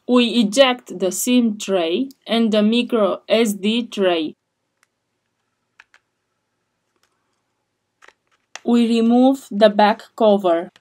We eject the SIM tray and the micro SD tray. We remove the back cover.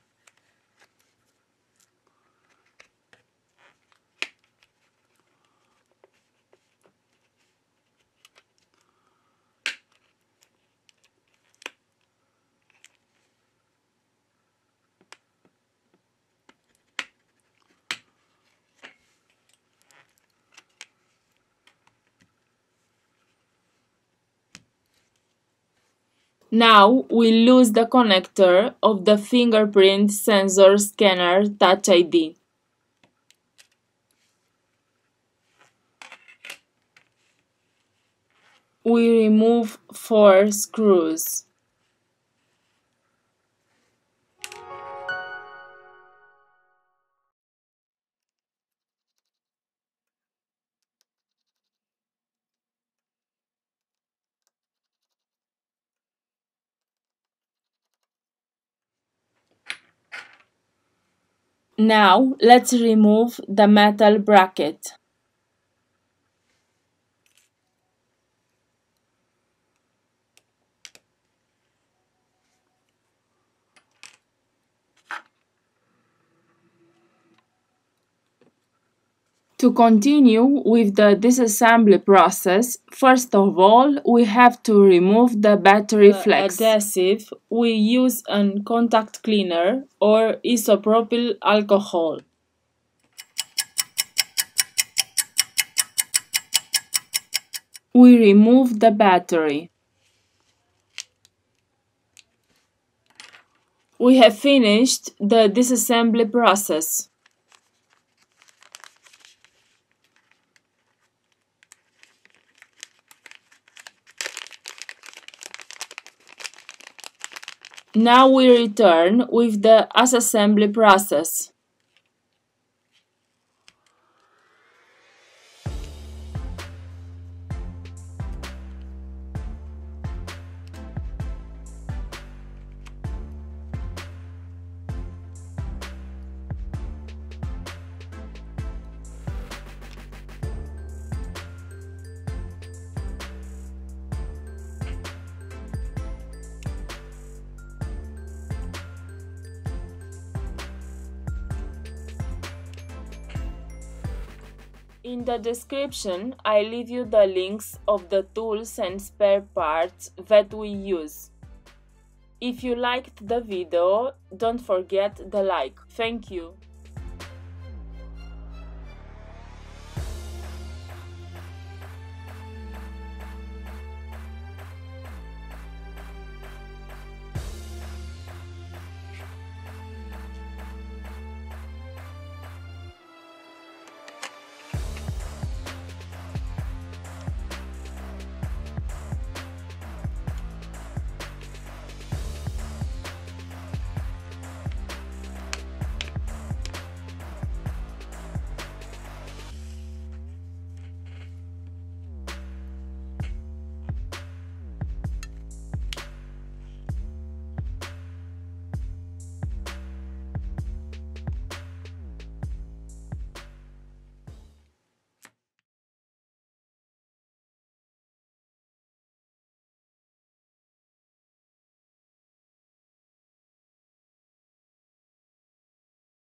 Now we lose the connector of the fingerprint sensor scanner Touch ID. We remove 4 screws. Now let's remove the metal bracket. To continue with the disassembly process, first of all, we have to remove the battery flex. Adhesive, we use a contact cleaner or isopropyl alcohol. We remove the battery. We have finished the disassembly process. Now we return with the assembly process. In the description, I leave you the links of the tools and spare parts that we use. If you liked the video, don't forget the like. Thank you.